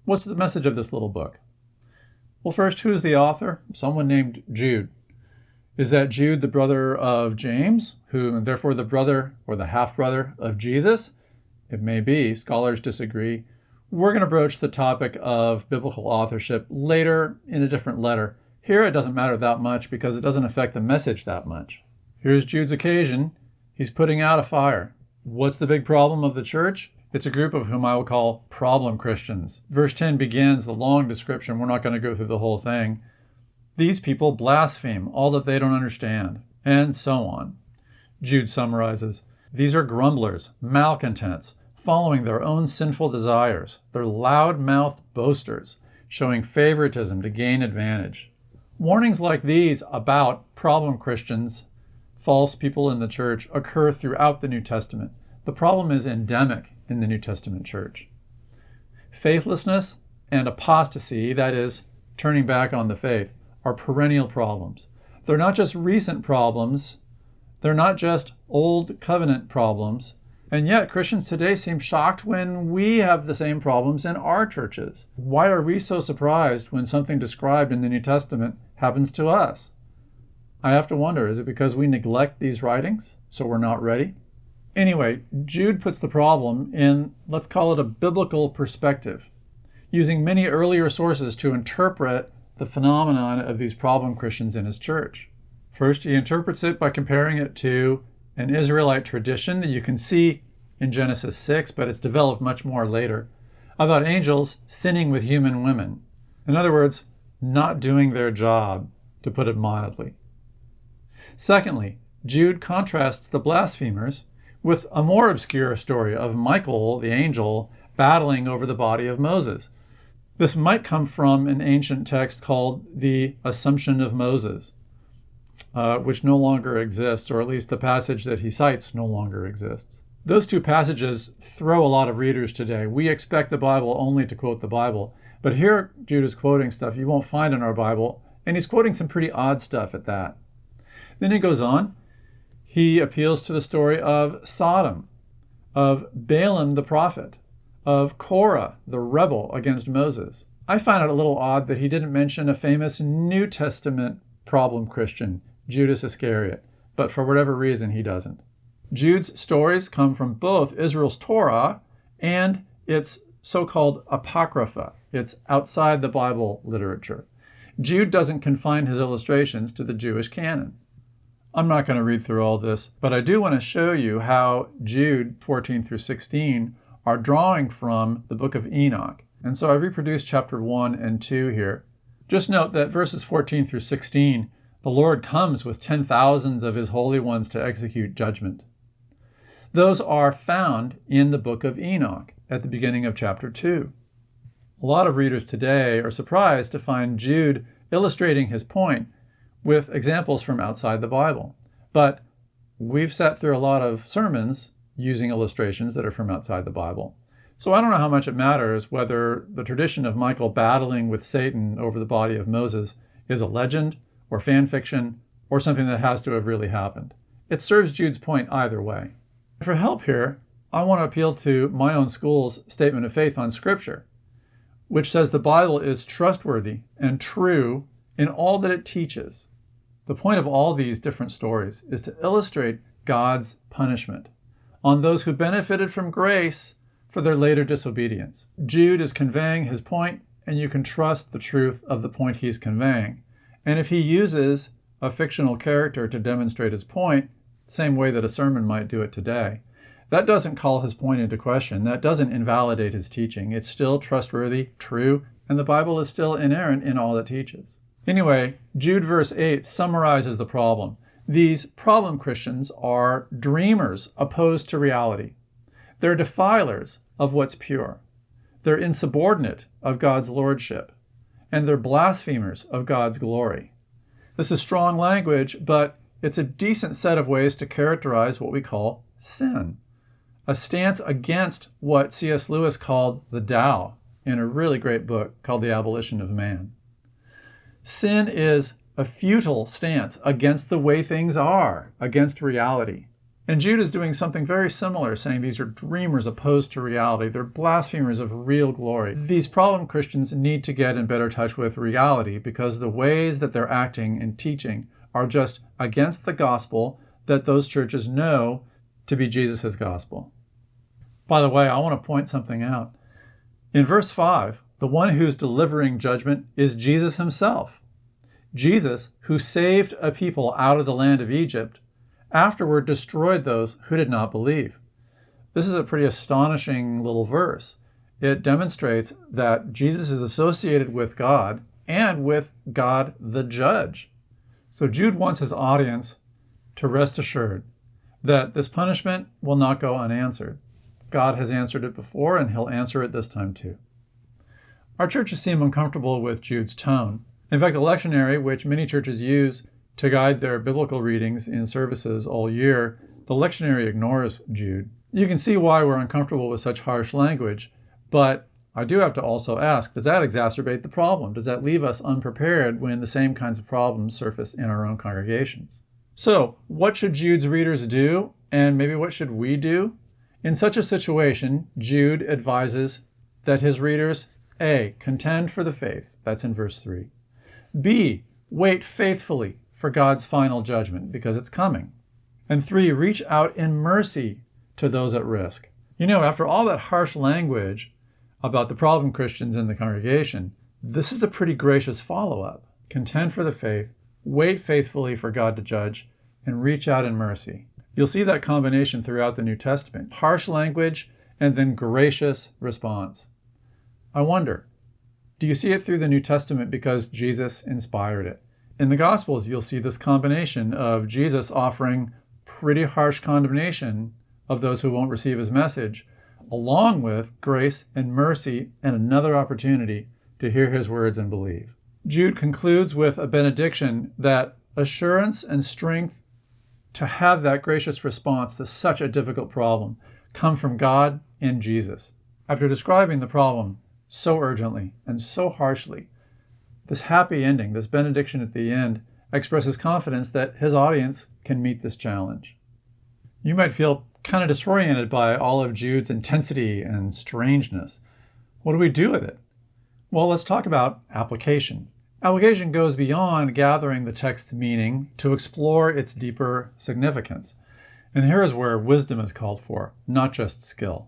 What's the message of this little book? Well, first, who's the author? Someone named Jude. Is that Jude the brother of James, who, and therefore the brother or the half-brother of Jesus? It may be. Scholars disagree. We're going to broach the topic of biblical authorship later in a different letter. Here it doesn't matter that much because it doesn't affect the message that much. Here's Jude's occasion. He's putting out a fire. What's the big problem of the church? It's a group of whom I will call problem Christians. Verse 10 begins the long description. We're not going to go through the whole thing. These people blaspheme all that they don't understand, and so on. Jude summarizes, these are grumblers, malcontents, following their own sinful desires. They're loud-mouthed boasters, showing favoritism to gain advantage. Warnings like these about problem Christians, false people in the church, occur throughout the New Testament. The problem is endemic in the New Testament church. Faithlessness and apostasy, that is, turning back on the faith, are perennial problems. They're not just recent problems. They're not just old covenant problems. And yet Christians today seem shocked when we have the same problems in our churches. Why are we so surprised when something described in the New Testament happens to us? I have to wonder, is it because we neglect these writings, so we're not ready? Anyway, Jude puts the problem in, let's call it a biblical perspective, using many earlier sources to interpret the phenomenon of these problem Christians in his church. First, he interprets it by comparing it to an Israelite tradition that you can see in Genesis 6, but it's developed much more later, about angels sinning with human women. In other words, not doing their job, to put it mildly. Secondly, Jude contrasts the blasphemers with a more obscure story of Michael, the angel, battling over the body of Moses. This might come from an ancient text called the Assumption of Moses, which no longer exists, or at least the passage that he cites no longer exists. Those two passages throw a lot of readers today. We expect the Bible only to quote the Bible, but here Jude is quoting stuff you won't find in our Bible, and he's quoting some pretty odd stuff at that. Then he goes on. He appeals to the story of Sodom, of Balaam the prophet, of Korah, the rebel against Moses. I find it a little odd that he didn't mention a famous New Testament problem Christian, Judas Iscariot, but for whatever reason he doesn't. Jude's stories come from both Israel's Torah and its so-called Apocrypha. It's outside the Bible literature. Jude doesn't confine his illustrations to the Jewish canon. I'm not going to read through all this, but I do want to show you how Jude 14 through 16 are drawing from the book of Enoch. And so I've reproduced chapter 1 and 2 here. Just note that verses 14 through 16, the Lord comes with 10,000s of his holy ones to execute judgment. Those are found in the book of Enoch at the beginning of chapter 2. A lot of readers today are surprised to find Jude illustrating his point with examples from outside the Bible. But we've sat through a lot of sermons using illustrations that are from outside the Bible. So I don't know how much it matters whether the tradition of Michael battling with Satan over the body of Moses is a legend or fan fiction or something that has to have really happened. It serves Jude's point either way. For help here, I want to appeal to my own school's statement of faith on Scripture, which says the Bible is trustworthy and true in all that it teaches. The point of all these different stories is to illustrate God's punishment on those who benefited from grace for their later disobedience. Jude is conveying his point, and you can trust the truth of the point he's conveying. And if he uses a fictional character to demonstrate his point, same way that a sermon might do it today, that doesn't call his point into question. That doesn't invalidate his teaching. It's still trustworthy, true, and the Bible is still inerrant in all it teaches. Anyway, Jude verse 8 summarizes the problem. These problem Christians are dreamers opposed to reality. They're defilers of what's pure. They're insubordinate of God's lordship. And they're blasphemers of God's glory. This is strong language, but it's a decent set of ways to characterize what we call sin. A stance against what C.S. Lewis called the Tao in a really great book called The Abolition of Man. Sin is a futile stance against the way things are, against reality. And Jude is doing something very similar, saying these are dreamers opposed to reality. They're blasphemers of real glory. These problem Christians need to get in better touch with reality because the ways that they're acting and teaching are just against the gospel that those churches know to be Jesus' gospel. By the way, I want to point something out. In verse 5, the one who's delivering judgment is Jesus himself. Jesus, who saved a people out of the land of Egypt, afterward destroyed those who did not believe. This is a pretty astonishing little verse. It demonstrates that Jesus is associated with God and with God the judge. So Jude wants his audience to rest assured that this punishment will not go unanswered. God has answered it before, and he'll answer it this time too. Our churches seem uncomfortable with Jude's tone. In fact, the lectionary, which many churches use to guide their biblical readings in services all year, the lectionary ignores Jude. You can see why we're uncomfortable with such harsh language, but I do have to also ask, does that exacerbate the problem? Does that leave us unprepared when the same kinds of problems surface in our own congregations? So, what should Jude's readers do, and maybe what should we do? In such a situation, Jude advises that his readers, A, contend for the faith, that's in verse 3. B, wait faithfully for God's final judgment, because it's coming. And 3, reach out in mercy to those at risk. You know, after all that harsh language about the problem Christians in the congregation, this is a pretty gracious follow-up. Contend for the faith, wait faithfully for God to judge, and reach out in mercy. You'll see that combination throughout the New Testament. Harsh language and then gracious response. I wonder, do you see it through the New Testament because Jesus inspired it? In the Gospels, you'll see this combination of Jesus offering pretty harsh condemnation of those who won't receive his message, along with grace and mercy and another opportunity to hear his words and believe. Jude concludes with a benediction that assurance and strength to have that gracious response to such a difficult problem come from God and Jesus. After describing the problem so urgently and so harshly, this happy ending, this benediction at the end, expresses confidence that his audience can meet this challenge. You might feel kind of disoriented by all of Jude's intensity and strangeness. What do we do with it? Well, let's talk about application. Application goes beyond gathering the text's meaning to explore its deeper significance. And here is where wisdom is called for, not just skill.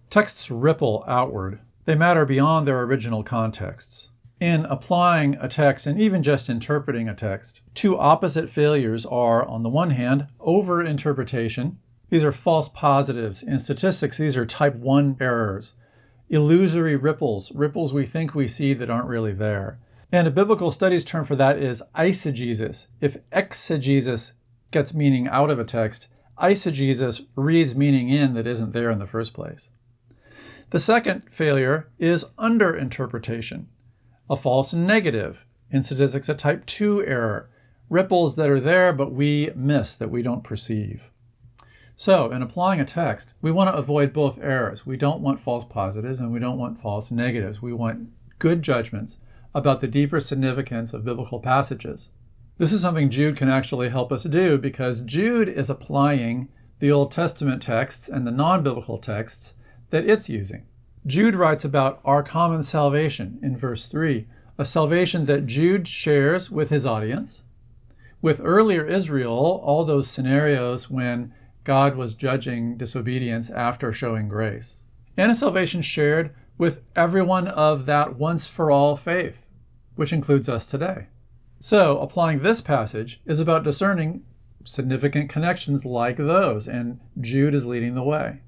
Texts ripple outward. They matter beyond their original contexts. In applying a text and even just interpreting a text, two opposite failures are, on the one hand, overinterpretation. These are false positives. In statistics, these are type 1 errors. Illusory ripples we think we see that aren't really there. And a biblical studies term for that is eisegesis. If exegesis gets meaning out of a text, eisegesis reads meaning in that isn't there in the first place. The second failure is underinterpretation. A false negative. In statistics, a type 2 error. Ripples that are there but we miss, that we don't perceive. So, in applying a text, we want to avoid both errors. We don't want false positives and we don't want false negatives. We want good judgments about the deeper significance of biblical passages. This is something Jude can actually help us do because Jude is applying the Old Testament texts and the non-biblical texts that it's using. Jude writes about our common salvation in verse 3, a salvation that Jude shares with his audience. With earlier Israel, all those scenarios when God was judging disobedience after showing grace. And a salvation shared with everyone of that once-for-all faith, which includes us today. So, applying this passage is about discerning significant connections like those, and Jude is leading the way.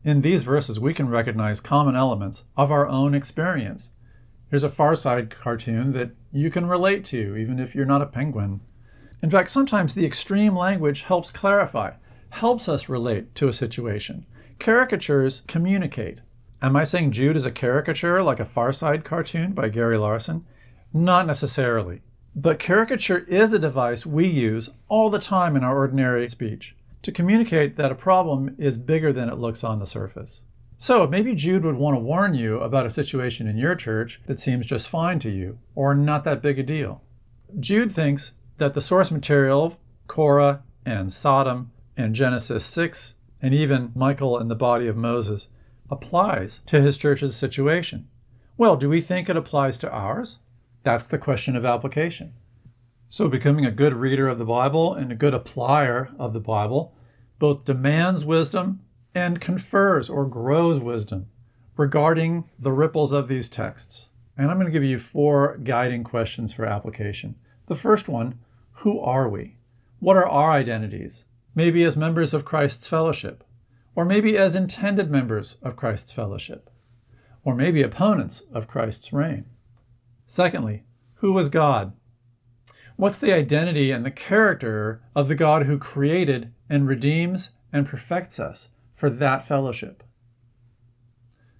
In these verses, we can recognize common elements of our own experience. Here's a Far Side cartoon that you can relate to, even if you're not a penguin. In fact, sometimes the extreme language helps clarify, helps us relate to a situation. Caricatures communicate. Am I saying Jude is a caricature like a Far Side cartoon by Gary Larson? Not necessarily. But caricature is a device we use all the time in our ordinary speech to communicate that a problem is bigger than it looks on the surface. So maybe Jude would want to warn you about a situation in your church that seems just fine to you, or not that big a deal. Jude thinks that the source material, Korah and Sodom in Genesis 6, and even Michael in the body of Moses, applies to his church's situation. Well, do we think it applies to ours? That's the question of application. So becoming a good reader of the Bible and a good applier of the Bible both demands wisdom and confers or grows wisdom regarding the ripples of these texts. And I'm going to give you 4 guiding questions for application. The first one, who are we? What are our identities? Maybe as members of Christ's fellowship, or maybe as intended members of Christ's fellowship, or maybe opponents of Christ's reign. Secondly, who is God? What's the identity and the character of the God who created and redeems and perfects us for that fellowship?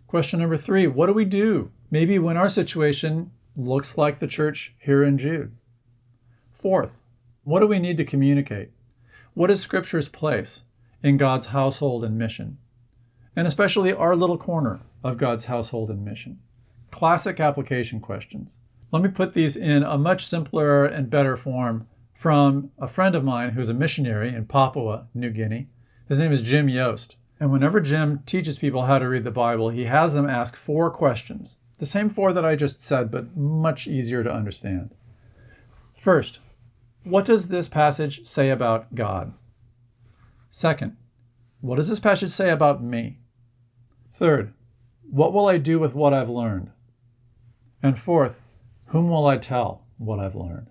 Question number 3, what do we do? Maybe when our situation looks like the church here in Jude. Fourth, what do we need to communicate? What is Scripture's place in God's household and mission? And especially our little corner of God's household and mission. Classic application questions. Let me put these in a much simpler and better form from a friend of mine who's a missionary in Papua New Guinea. His name is Jim Yost. And whenever Jim teaches people how to read the Bible, he has them ask 4 questions. The same 4 that I just said, but much easier to understand. First, what does this passage say about God? Second, what does this passage say about me? Third, what will I do with what I've learned? And fourth, whom will I tell what I've learned?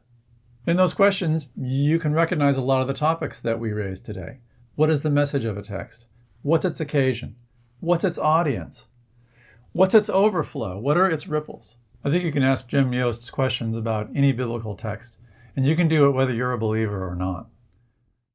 In those questions, you can recognize a lot of the topics that we raised today. What is the message of a text? What's its occasion? What's its audience? What's its overflow? What are its ripples? I think you can ask Jim Yost's questions about any biblical text, and you can do it whether you're a believer or not.